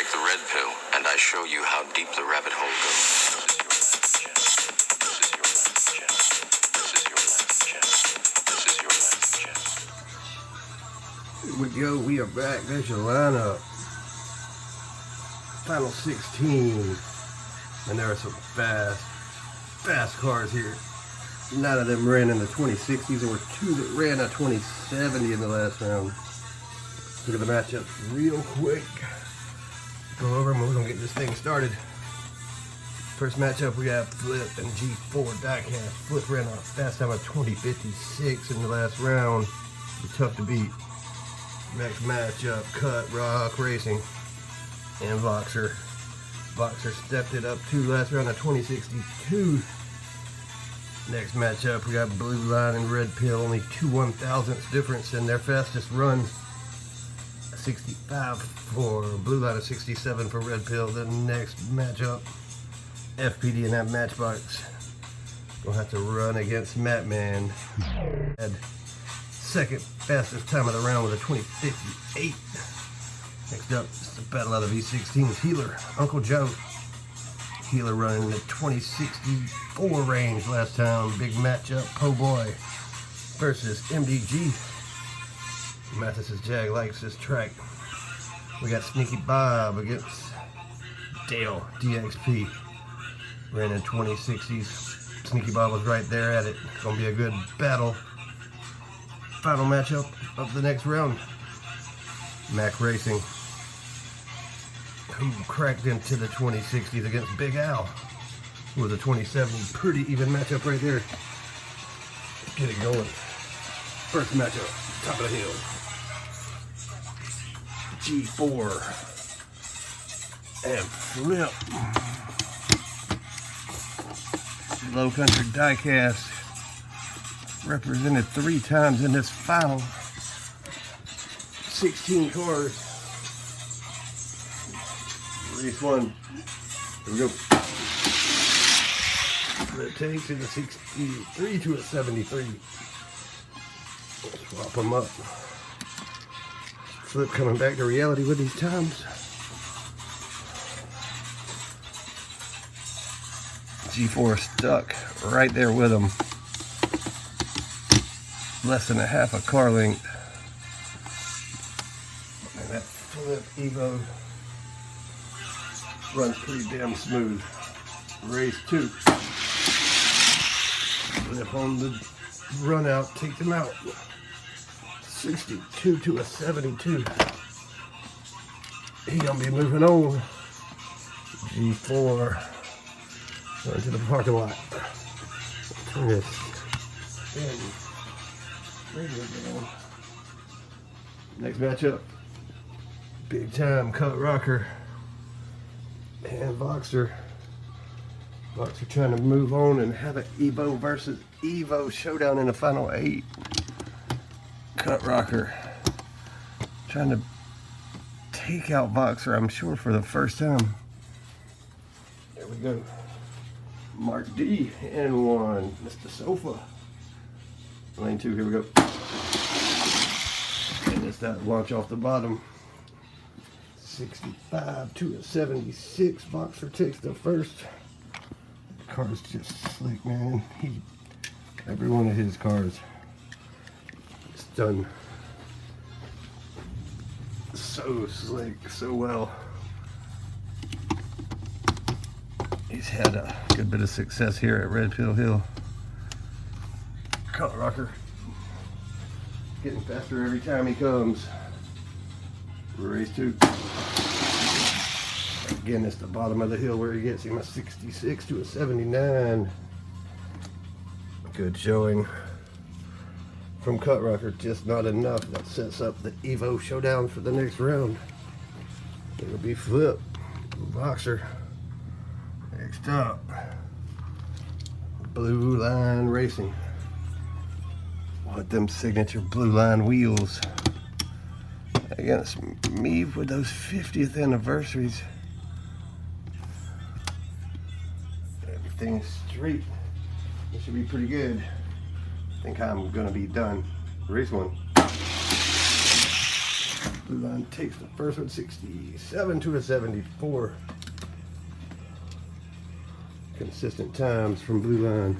take the red pill, and I show you how deep the rabbit hole goes. This is your last chance. This is your last chance. This is your last chance. Here we go. We are back. There's your lineup. Final 16. And there are some fast cars here. 9 of them ran in the 2060s. There were 2 that ran a 2070 in the last round. Look at the matchups real quick. Go over them. We're going to get this thing started. First matchup, we got Flip and G4 diecast. Flip ran a fast time of 2056 in the last round. Be tough to beat. Next matchup, Cut Rock Racing and Voxer. Voxer stepped it up to last round of 2062. Next matchup, we got Blueline and Red Pill. Only 2 1,000ths difference in their fastest run. 65 for Blueline, a 67 for Red Pill. The next matchup, FPD and that Matchbox. Gonna have to run against Matman. Had second fastest time of the round with a 2058. Next up, it's the battle of the V16's Healer, Uncle Joe. Healer running in the 2064 range last time. Big matchup, Po Boy versus MDG. Mathis' Jag likes this track. We got Sneaky Bob against Dale DXP. Ran in 2060s. Sneaky Bob was right there at it. It's gonna be a good battle. Final matchup of the next round. Mac Racing, who cracked into the 2060s against Big Al, who was a 2070. Pretty even matchup right there. Let's get it going. First matchup, top of the hill. G4 and Flip. Low Country diecast represented 3 times in this final. 16 cars. Race 1. Here we go. Flip takes it a 63 to a 73. We'll swap them up. Flip coming back to reality with these times. G4 stuck right there with him. Less than a half a car length. And that Flip Evo runs pretty damn smooth. Race 2. Flip on the run out, take them out. 62 to a 72. He gonna be moving on. G4 going to the parking lot. Turn this radio down. Next matchup, big time Cut Rocker and Voxer. Voxer trying to move on and have an Evo versus Evo showdown in the final 8. Cut Rocker trying to take out Voxer, I'm sure, for the first time. There we go. Mark D and 1. Mr. Sofa. Lane 2, here we go. And it's that launch off the bottom. 65 to a 76. Voxer takes the first. The car's just slick, man. Every one of his cars is done so slick, so well. He's had a good bit of success here at Red Pill Hill. Cut Rocker getting faster every time he comes. Race 2. Again, it's the bottom of the hill where he gets him a 66 to a 79. Good showing from Cut Rocker, just not enough. That sets up the Evo showdown for the next round. It'll be Flip, Voxer. Next up, Blueline Racing. Want them signature Blueline wheels against me with those 50th anniversaries. Everything's straight. This should be pretty good. I think I'm gonna be done. Race 1. Blueline takes the first one, 67 to a 74. Consistent times from Blueline.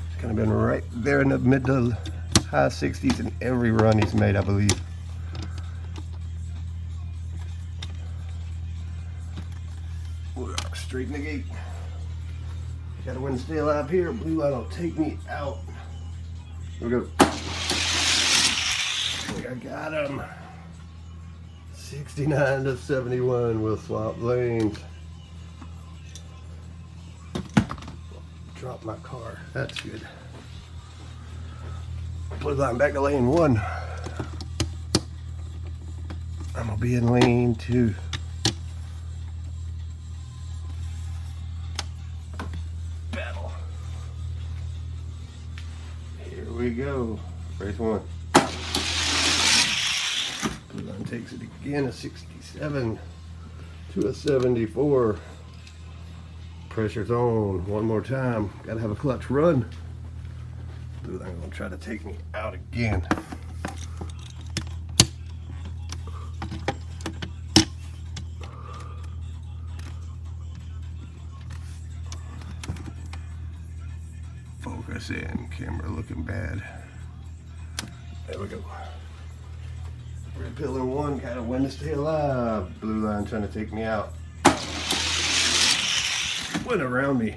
It's kind of been right there in the mid to high 60s in every run he's made, I believe. We're straight in the gate. Gotta win to stay alive here. Blueline will take me out. Here we go. I got him. 69 to 71. We'll swap lanes. Drop my car. That's good. Blueline back to lane 1. I'm gonna be in lane 2. Battle. Here we go. Race 1. Blueline takes it again, a 67 to a 74. Pressure's on. One more time. Gotta have a clutch run. Blueline gonna try to take me out again. Focus in. Camera looking bad. There we go. Red pill in 1, gotta win to stay alive. Blueline trying to take me out. Went around me.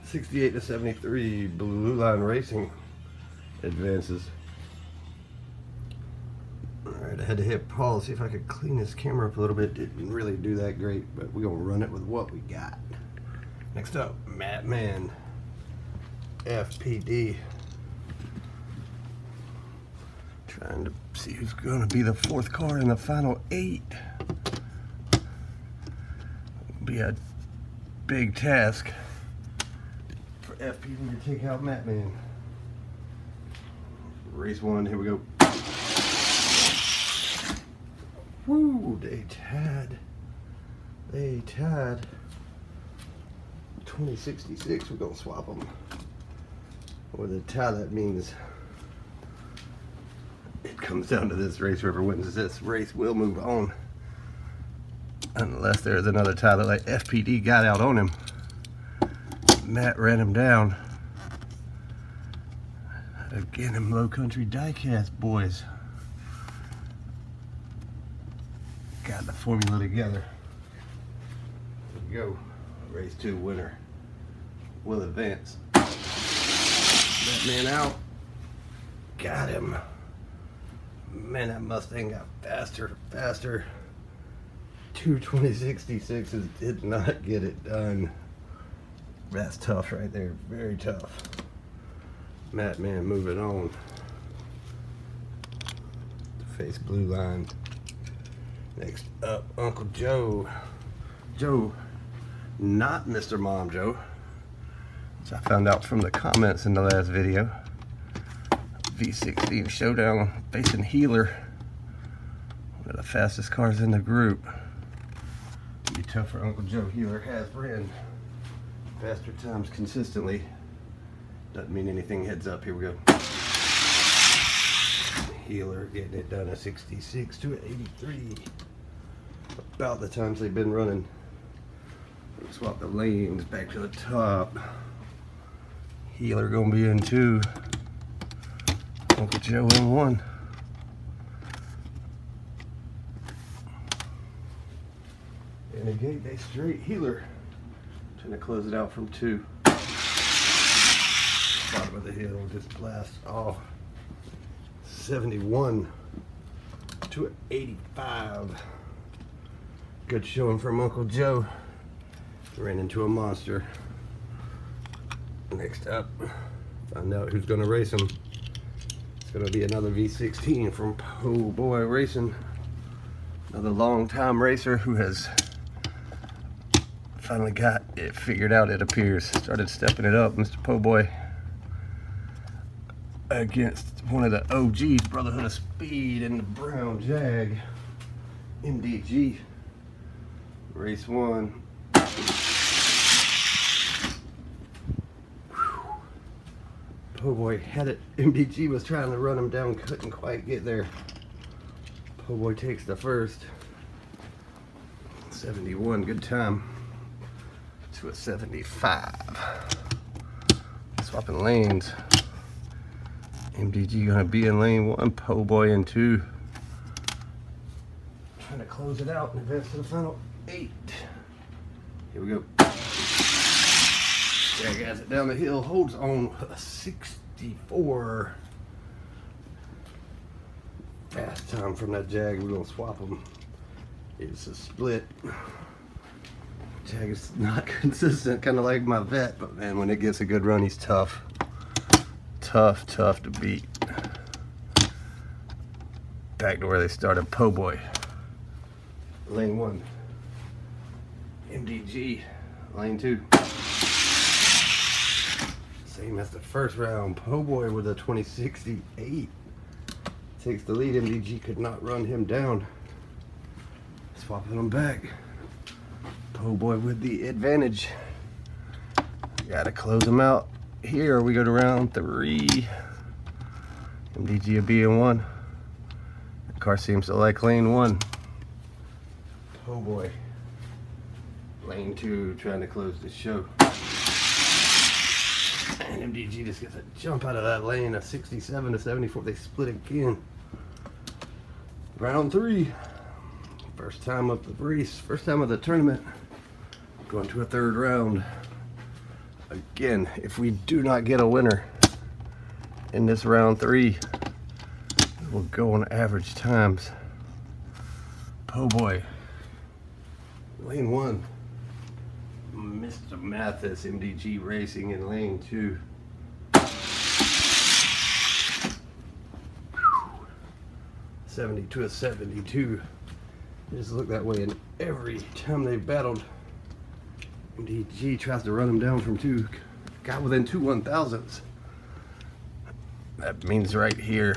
68 to 73. Blueline Racing advances. Alright, I had to hit pause, see if I could clean this camera up a little bit. Didn't really do that great, but we're gonna run it with what we got. Next up, Madman FPD. Trying to see who's going to be the 4th car in the final 8. Be a big task for FPD to take out Madman. Race 1, here we go. Woo, they tied. They tied. 2066, we're going to swap them. With a tie, that means it comes down to this race. Whoever wins this race will move on. Unless there's another tie that like FPD got out on him. Matt ran him down. Again, them low country diecast boys got the formula together. Here we go. Race 2 winner will advance. That man out. Got him. Man, that Mustang got faster, faster. 2 2066s did not get it done. That's tough right there. Very tough. Madman moving on. To face Blueline. Next up, Uncle Joe. Joe, not Mr. Mom Joe, which I found out from the comments in the last video. V16 Showdown facing Healer. One of the fastest cars in the group. Be tough for Uncle Joe. Healer has ran faster times consistently. Doesn't mean anything. Heads up. Here we go. Healer getting it done, a 66 to an 83. About the times they've been running. Swap the lanes back to the top. Healer gonna be in 2. Uncle Joe in 1. And a gate, they straight. Healer trying to close it out from 2. Bottom of the hill, just blast off. 71 to 85. Good showing from Uncle Joe. Ran into a monster. Next up, find out who's gonna race him. It's gonna be another V16 from Po Boy Racing. Another long-time racer who has finally got it figured out, it appears. Started stepping it up, Mr. Po Boy. Against one of the OGs, Brotherhood of Speed, in the brown Jag. MDG. Race 1. Po' Boy had it. MDG was trying to run him down, couldn't quite get there. Po' Boy takes the first. 71, good time. To a 75. Swapping lanes. MDG gonna be in lane 1, Po' Boy in 2. Trying to close it out and advance to the final 8. Here we go. Jag has it down the hill, holds on a 64. Fast time from that Jag. We're gonna swap them. It's a split. Jag is not consistent, kind of like my vet, but man, when it gets a good run, he's tough. Tough to beat. Back to where they started. Po' Boy. Lane 1. MDG. Lane 2. Same as the first round. Po' Boy with a 2068. Takes the lead. MDG could not run him down. Swapping them back. Po' Boy with the advantage. Gotta close him out. Here we go to round 3. MDG will be in 1. The car seems to like lane 1. Po' Boy. Lane 2 trying to close the show. And MDG just gets a jump out of that lane, a 67 to 74. They split again. Round 3. First time of the race, first time of the tournament. Going to a 3rd round. Again, if we do not get a winner in this round 3, we'll go on average times. Po' Boy. Lane 1. Mr. Mathis, MDG Racing in lane 2. 70 to a 72. It just looked that way, and every time they battled, MDG tries to run him down from 2. Got within 2 1,000ths. That means right here,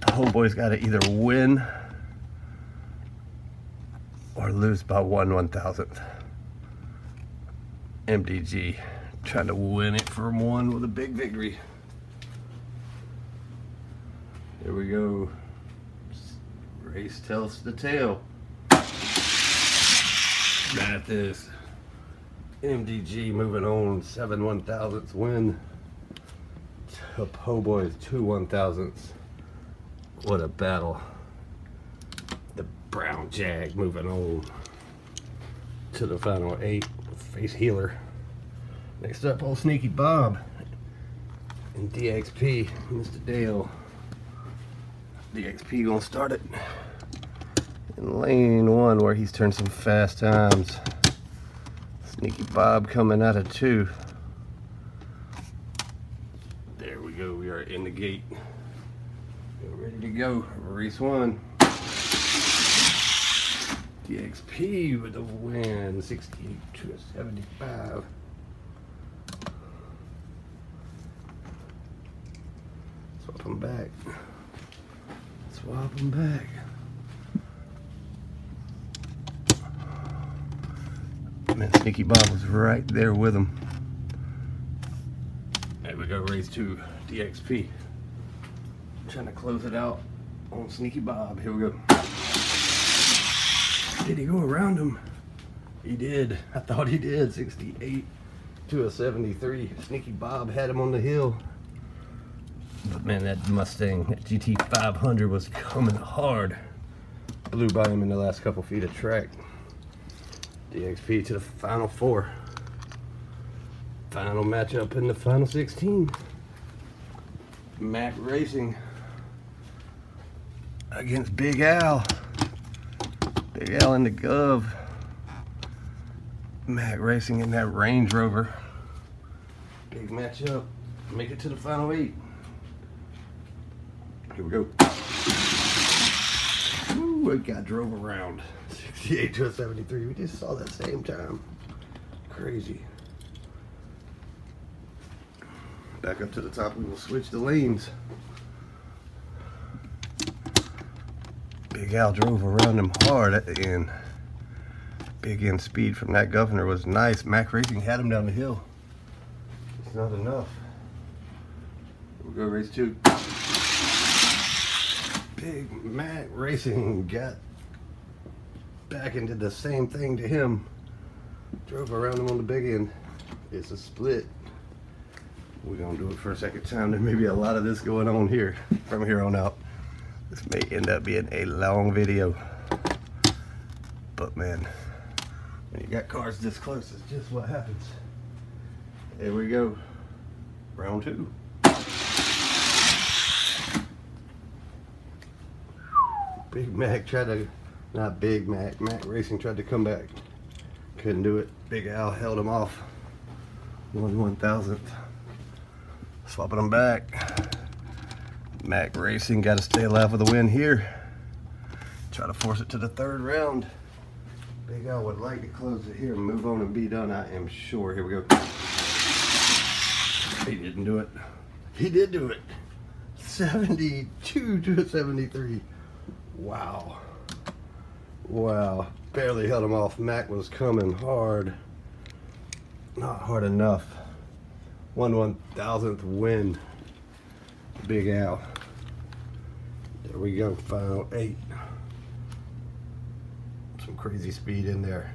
Po' Boy's got to either win or lose by 1 1,000th. MDG trying to win it from 1 with a big victory. Here we go. Race tells the tale. Mathis. MDG moving on. 7 1,000ths win to Po' Boy's 2 1,000ths. What a battle. The brown Jag moving on to the final 8. Face healer. Next up, old Sneaky Bob and DXP, Mr. Dale. DXP gonna start it in lane 1 where he's turned some fast times. Sneaky Bob coming out of 2. There we go, we are in the gate. We're ready to go. Race 1. DXP with the win, 68 to a 75. Swap them back. Swap them back. Man, Sneaky Bob was right there with him. There we go, race 2, DXP. Trying to close it out on Sneaky Bob. Here we go. Did he go around him? He did. I thought he did. 68 to a 73. Sneaky Bob had him on the hill. But man, that Mustang, that GT 500 was coming hard. Blew by him in the last couple feet of track. DXP to the final 4. Final matchup in the final 16. Mac Racing against Big Al. Big Al in the Gov. Mac Racing in that Range Rover. Big matchup. Make it to the final 8. Here we go. Ooh, it got drove around. 68 to a 73. We just saw that same time. Crazy. Back up to the top. We will switch the lanes. Big Al drove around him hard at the end. Big end speed from that Governor was nice. Mac Racing had him down the hill. It's not enough. We'll go race 2. Big Mac Racing got back into the same thing to him. Drove around him on the big end. It's a split. We're gonna do it for a second time. There may be a lot of this going on here from here on out. This may end up being a long video. But man, when you got cars this close, it's just what happens. Here we go. Round 2. Big Mac tried to, not Big Mac, Mac Racing tried to come back. Couldn't do it. Big Al held him off. 1/1000th. Swapping them back. Mac Racing got to stay alive with a win here. Try to force it to the 3rd round. Big Al would like to close it here and move on and be done, I am sure. Here we go. He didn't do it. He did do it. 72 to 73. Wow. Wow. Barely held him off. Mac was coming hard. Not hard enough. 1/1000th win. Big Al. There we go. Final 8. Some crazy speed in there.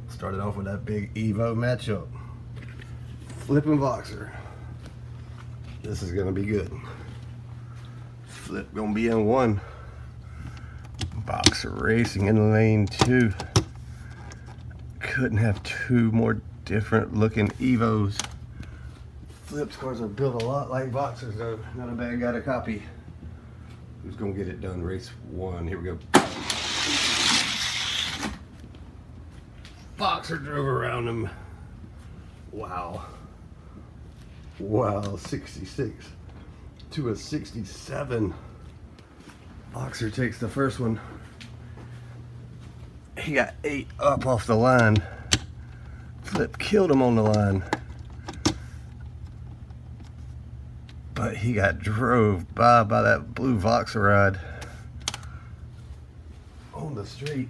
Started off with that big Evo matchup. Flipping Boxer. This is gonna be good. Flip gonna be in 1. Boxer Racing in lane 2. Couldn't have 2 more different looking Evos. Flip's cars are built a lot like Boxers though. Not a bad guy to copy. Who's gonna get it done? Race 1. Here we go. Boxer drove around him. Wow. Wow, 66 to a 67. Boxer takes the first one. He got 8 up off the line. Flip killed him on the line. But he got drove by that blue Voxer ride on the street.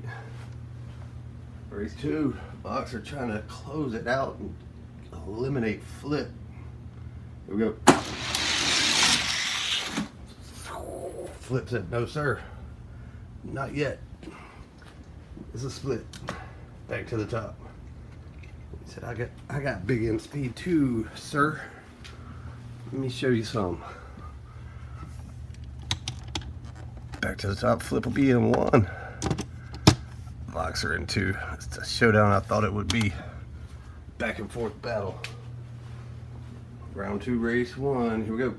Race 2. Boxer trying to close it out and eliminate Flip. Here we go. Flip said, no sir, not yet. It's a split. Back to the top. He said, I got big end speed too, sir. Let me show you some. Back to the top. Flip will be in 1. Boxer in 2. It's a showdown I thought it would be. Back and forth battle. Round 2, race 1. Here we go.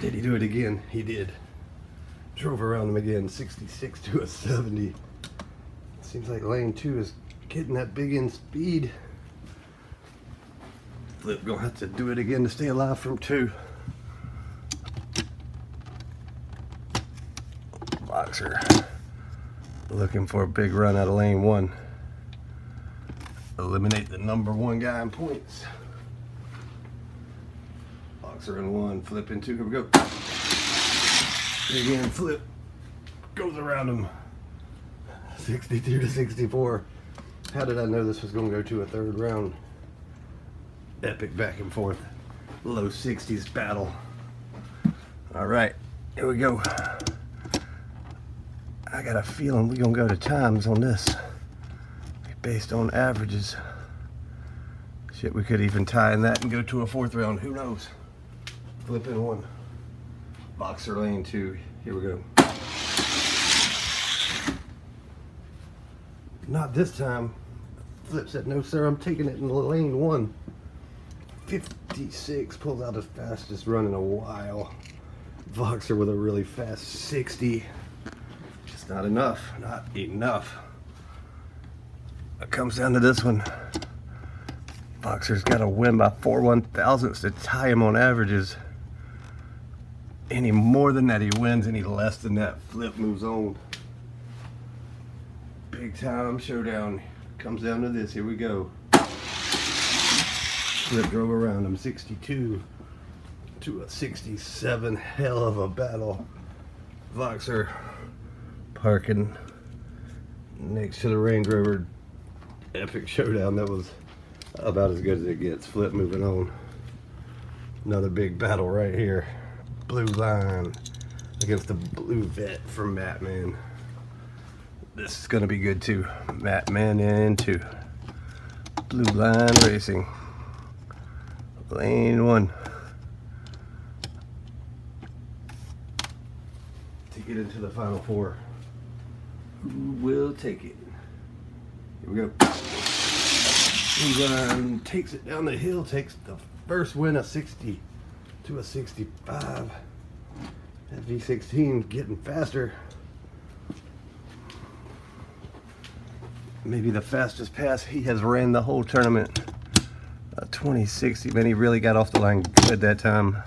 Did he do it again? He did. Drove around him again. 66 to a 70. Seems like lane 2 is getting that big end speed. Flip gonna have to do it again to stay alive from 2. Boxer looking for a big run out of lane 1. Eliminate the number 1 guy in points. Boxer in 1, Flip in 2. Here we go. Again, Flip goes around him. 62 to 64. How did I know this was going to go to a 3rd round? Epic back and forth. Low 60s battle. All right, here we go. I got a feeling we're going to go to times on this. Based on averages. Shit, we could even tie in that and go to a 4th round. Who knows? Flip in 1. Boxer lane 2. Here we go. Not this time. Flip said, no sir, I'm taking it in lane 1. 56, pulls out his fastest run in a while. Boxer with a really fast 60. Just not enough. Not enough. It comes down to this one. Boxer's got to win by 4/1000ths to tie him on averages. Any more than that he wins, any less than that Flip moves on. Big time showdown. Comes down to this. Here we go. Flip drove around him. 62 to a 67. Hell of a battle. Boxer parking next to the Range Rover. Epic showdown. That was About as good as it gets. Flip moving on. Another big battle right here. Blue Line against the Blue Vet from Mattman. This is going to be good too. Mattman in 2. Blue Line Racing. Lane 1. To get into the final 4. Who will take it? Here we go. Blue Line takes it down the hill, takes the first win of 60 to a 65. That V16 getting faster. Maybe the fastest pass he has ran the whole tournament. 2060, man, he really got off the line good that time.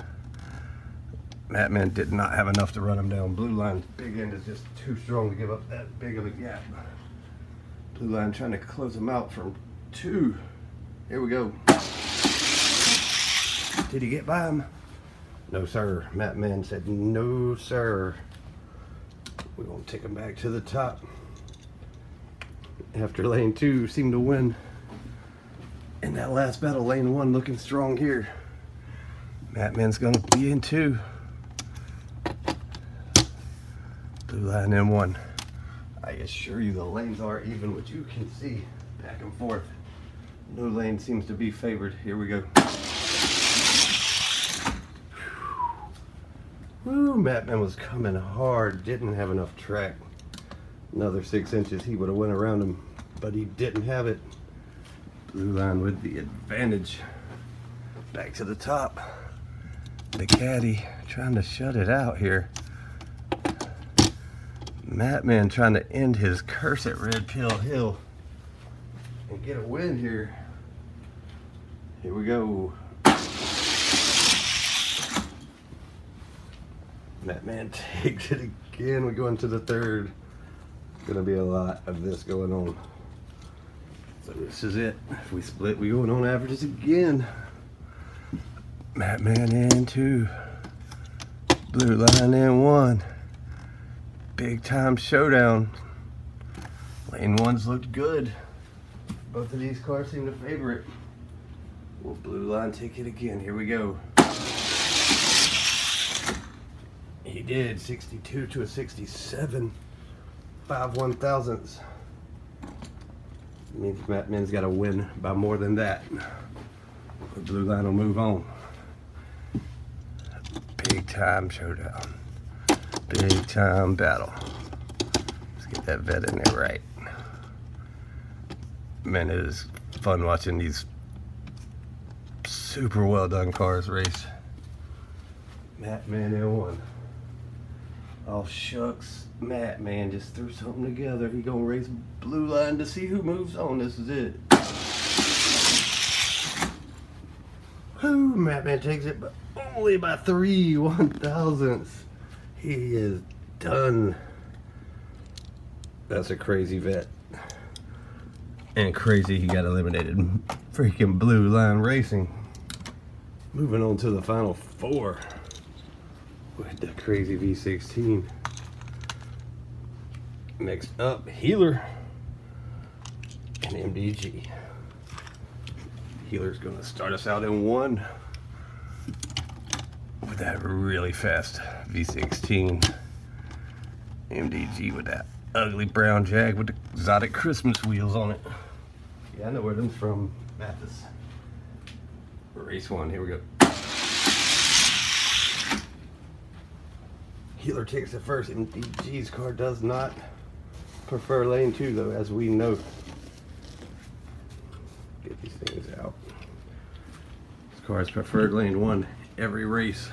Mattman did not have enough to run him down. Blue Line's big end is just too strong to give up that big of a gap. Blue Line trying to close him out from 2. Here we go. Did he get by him? No, sir. Mattman said no, sir. We're going to take him back to the top. After lane 2 seemed to win in that last battle, lane 1 looking strong here. Mattman's going to be in 2. Blue Line in 1. I assure you the lanes are even, what you can see back and forth. No lane seems to be favored. Here we go. Woo, Mattman was coming hard, didn't have enough track. Another 6 inches, he would have went around him, but he didn't have it. Blue Line with the advantage. Back to the top. The caddy trying to shut it out here. Mattman trying to end his curse at Red Pill Hill and get a win here. Here we go. Mattman takes it again. We go into the 3rd. Gonna be a lot of this going on. So this is it. If we split, we going on averages again. Mattman in 2. Blue Line in 1. Big time showdown. Lane 1's looked good. Both of these cars seem to favor it. Will Blue Line take it again? Here we go. He did. 62 to a 67. 5 1/1000ths. Means Mattman's got to win by more than that. The Blue Line will move on. Big time showdown. Big time battle. Let's get that vet in there right. Man, it is fun watching these super well done cars race. Mattman in 1. Oh shucks, Mattman just threw something together. He gonna race Blue Line to see who moves on. This is it. Whoo, Mattman takes it, but only by 3 1/1000ths. He is done. That's a crazy vet. And crazy he got eliminated. Freaking Blue Line Racing. Moving on to the final 4. With the crazy V16. Next up, Healer and MDG. Healer's gonna start us out in 1 with that really fast V16. MDG with that ugly brown Jag with the exotic Christmas wheels on it. Yeah, I know where them's from. Mathis. Race 1, here we go. Healer takes it first. MDG's car does not prefer lane 2 though, as we know. Get these things out. This car has preferred lane 1 every race.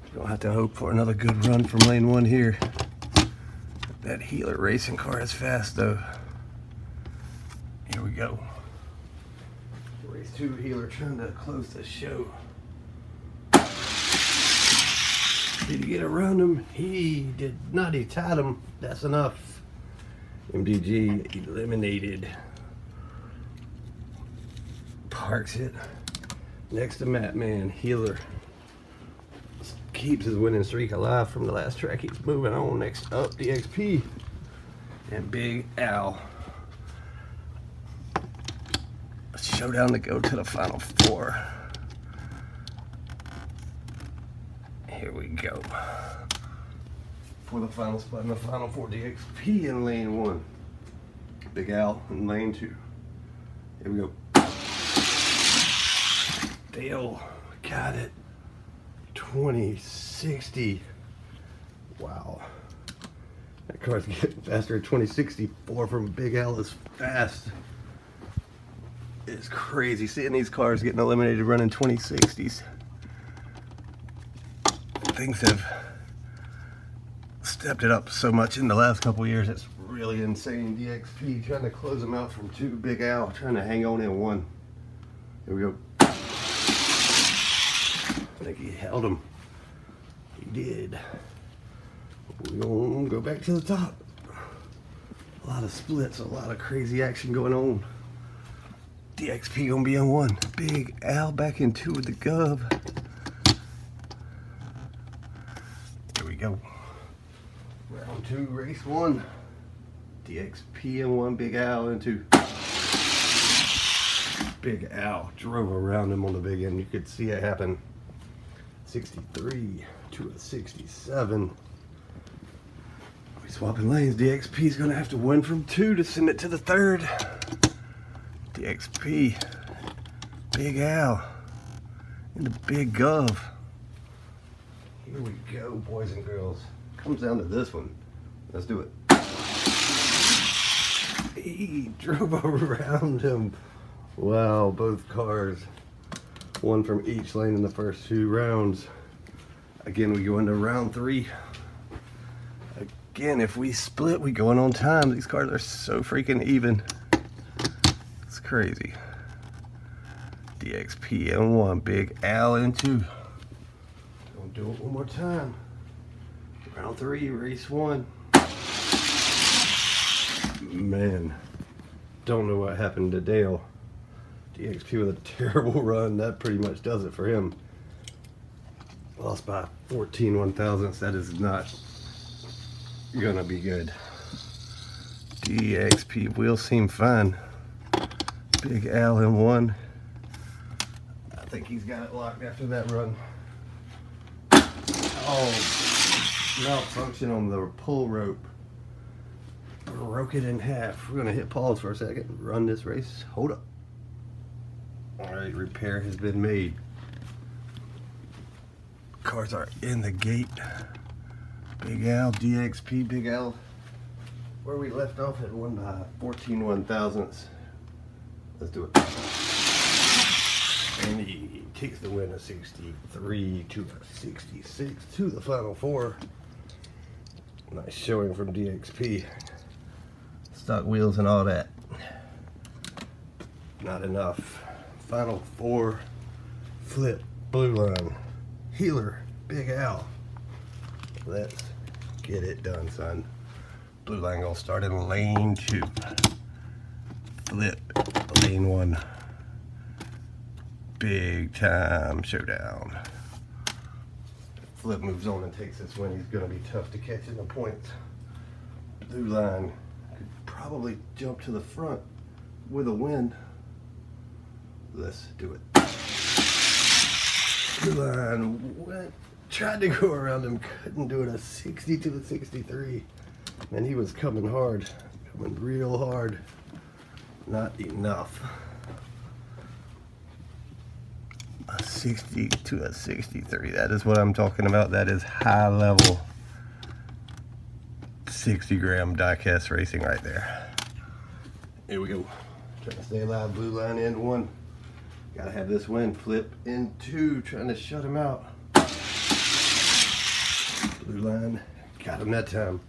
You don't have to hope for another good run from lane 1 here. That Healer racing car is fast though. Here we go. Race 2, Healer trying to close the show. Did he get around him? He did not. He tied him. That's enough. MDG eliminated. Parks it next to Mattman. Healer keeps his winning streak alive from the last track. He's moving on. Next up, DXP and Big Al. showdown to go to the final 4. Here we go. For the final spot in the final 4, DXP in lane 1. Big Al in lane 2. Here we go. Dale got it. 2060. Wow. That car's getting faster. 2064 from Big Al is fast. It's crazy seeing these cars getting eliminated running 2060s. Things have stepped it up so much in the last couple of years. It's really insane. DXP trying to close them out from 2. Big Al trying to hang on in 1. Here we go. I think he held him. He did. We're gonna go back to the top. A lot of splits, a lot of crazy action going on. DXP gonna be in 1. Big Al back in 2 with the Gov. Here we go. Round 2, race 1. DXP in 1, Big Al in 2. Big Al drove around him on the big end. You could see it happen. 63 to a 67. We swapping lanes. DXP's gonna have to win from 2 to send it to the 3rd. DXP, Big Al, and the Big Gov. Here we go, boys and girls. Comes down to this one. Let's do it. He drove around him. Wow, both cars. 1 from each lane in the first 2 rounds. Again, we go into round 3. Again, if we split, we going on time. These cars are so freaking even. It's crazy. DXP in 1, Big Al in 2. Gonna do it one more time. Round 3, race 1. Man, don't know what happened to Dale. DXP with a terrible run. That pretty much does it for him. Lost by 14 1/1000ths. That is not gonna be good. DXP will seem fine. Big Al in 1. I think he's got it locked after that run. Oh, malfunction on the pull rope. Broke it in half. We're gonna hit pause for a second. Run this race. Hold up. Alright, repair has been made. Cars are in the gate. Big Al, DXP, Big Al. Where we left off at 1 by 14 1/1000ths. Let's do it. And he takes the win of 63 to 66 to the final 4. Nice showing from DXP. Stock wheels and all that. Not enough. Final 4. Flip, Blueline, Healer, Big Al. Let's get it done, son. Blueline gonna start in lane 2. Flip, lane 1. Big time showdown. Flip moves on and takes this win. He's gonna be tough to catch in the points. Blueline could probably jump to the front with a win. Let's do it. Blueline tried to go around him, couldn't do it. A 60 to a 63. And he was coming hard, coming real hard. Not enough. A 60 to a 63. That is what I'm talking about. That is high level 60-gram diecast racing right there. Here we go. Trying to stay alive. Blueline in 1. Gotta have this win. Flip in 2. Trying to shut him out. Blueline got him that time.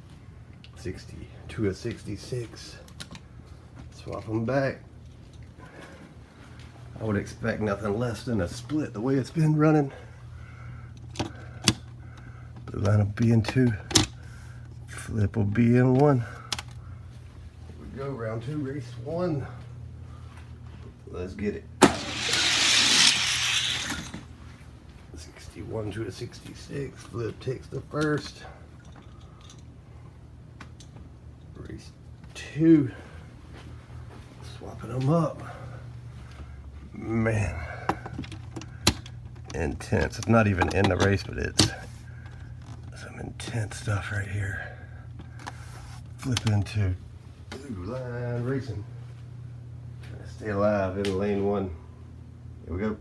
60 to a 66. Swap them back. I would expect nothing less than a split the way it's been running. Blueline will be in 2. Flip will be in 1. Here we go, round 2, race 1. Let's get it. 61 to a 66. Flip takes the first. Race 2. Swapping them up. Man, intense. It's not even in the race, but it's some intense stuff right here. Flip into Blueline Racing. Trying to stay alive in lane 1. Here we go.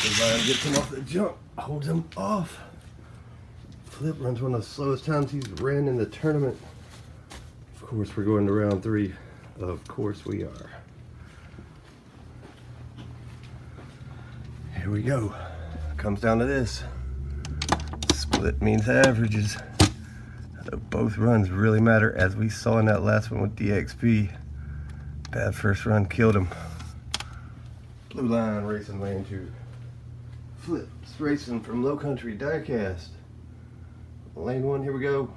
Blueline gets him off the jump, holds him off. Flip runs one of the slowest times he's ran in the tournament. Of course, we're going to round 3. Of course we are. Here we go. Comes down to this. Split means averages. So both runs really matter, as we saw in that last one with DXP. Bad first run killed him. Blueline Racing lane 2. Flips racing from Low Country Diecast. Lane 1, here we go.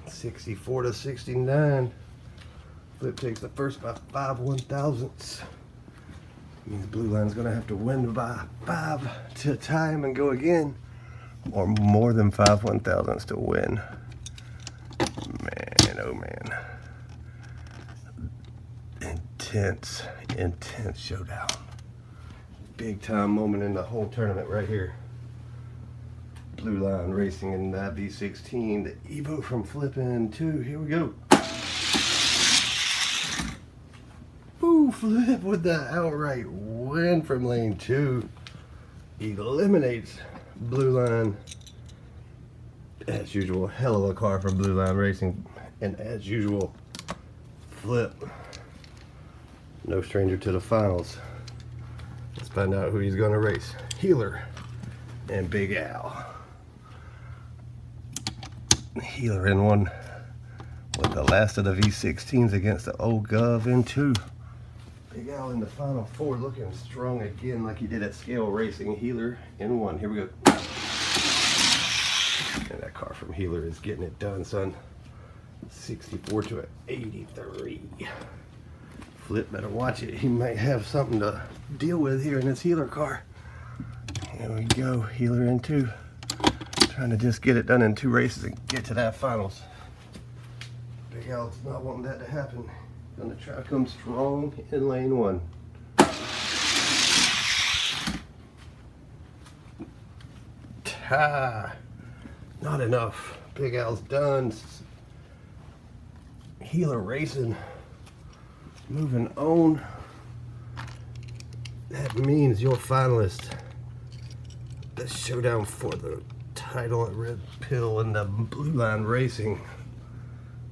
64 to 69. Flip takes the first by 5 1/1000ths. Means Blueline's gonna have to win by 5 to tie him and go again, or more than 5 1/1000ths to win. Man, oh man. Intense showdown. Big time moment in the whole tournament right here. Blueline Racing in that V16, the Evo from Flippin' 2. Here we go. Ooh, Flip with the outright win from lane 2. Eliminates Blueline. As usual, hell of a car from Blueline Racing. And as usual, Flip, no stranger to the finals. Let's find out who he's gonna race. Healer and Big Al. Healer in one with the last of the V16s against the old Gov in 2. Big Al in the final 4, looking strong again like he did at Scale Racing. Healer in 1. Here we go. And that car from Healer is getting it done, son. 64 to an 83. Flip better watch it. He might have something to deal with here in this Healer car. Here we go. Healer in 2. Trying to just get it done in 2 races and get to that finals. Big Al's not wanting that to happen. Gonna try to come strong in lane 1. Not enough. Big Al's done. Healer Racing moving on. That means your finalist. The showdown for the title at Red Pill in the Blueline Racing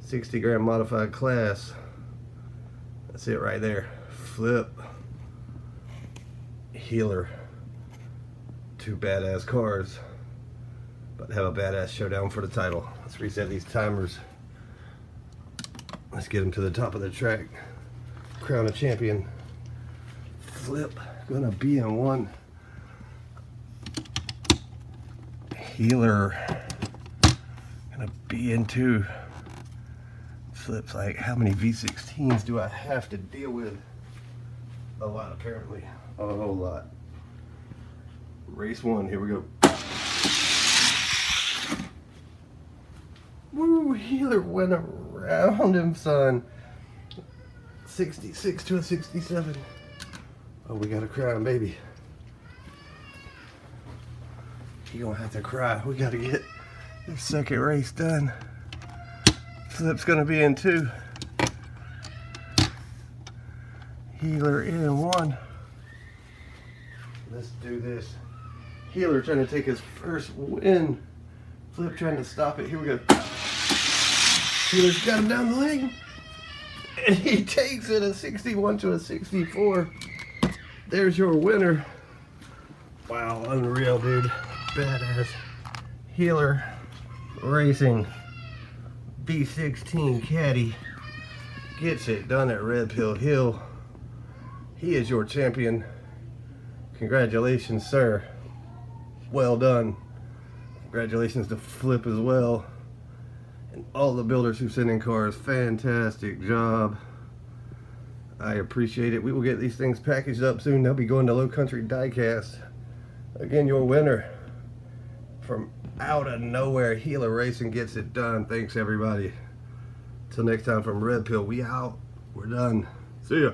60 gram modified class. That's it right there. Flip, Healer, 2 badass cars, but have a badass showdown for the title. Let's reset these timers. Let's get them to the top of the track. Crown a champion. Flip gonna be in 1. Healer gonna be in 2. Flip's like, how many V16s do I have to deal with? A lot, apparently. A whole lot. Race 1, here we go. Woo, Healer went around him, son. 66 to a 67. Oh, we got a crown, baby. You're gonna have to cry. We gotta get the second race done. Flip's gonna be in 2. Healer in 1. Let's do this. Healer trying to take his first win. Flip trying to stop it. Here we go. Healer's got him down the lane. And he takes it, a 61 to a 64. There's your winner. Wow, unreal, dude. Badass. Healer Racing V16 Caddy gets it done at Red Pill Hill. He is your champion. Congratulations, sir. Well done. Congratulations to Flip as well. And all the builders who sent in cars. Fantastic job. I appreciate it. We will get these things packaged up soon. They'll be going to Low Country Diecast. Again, your winner from out of nowhere, Healer Racing gets it done. Thanks, everybody. Till next time, from Red Pill, we out. We're done. See ya.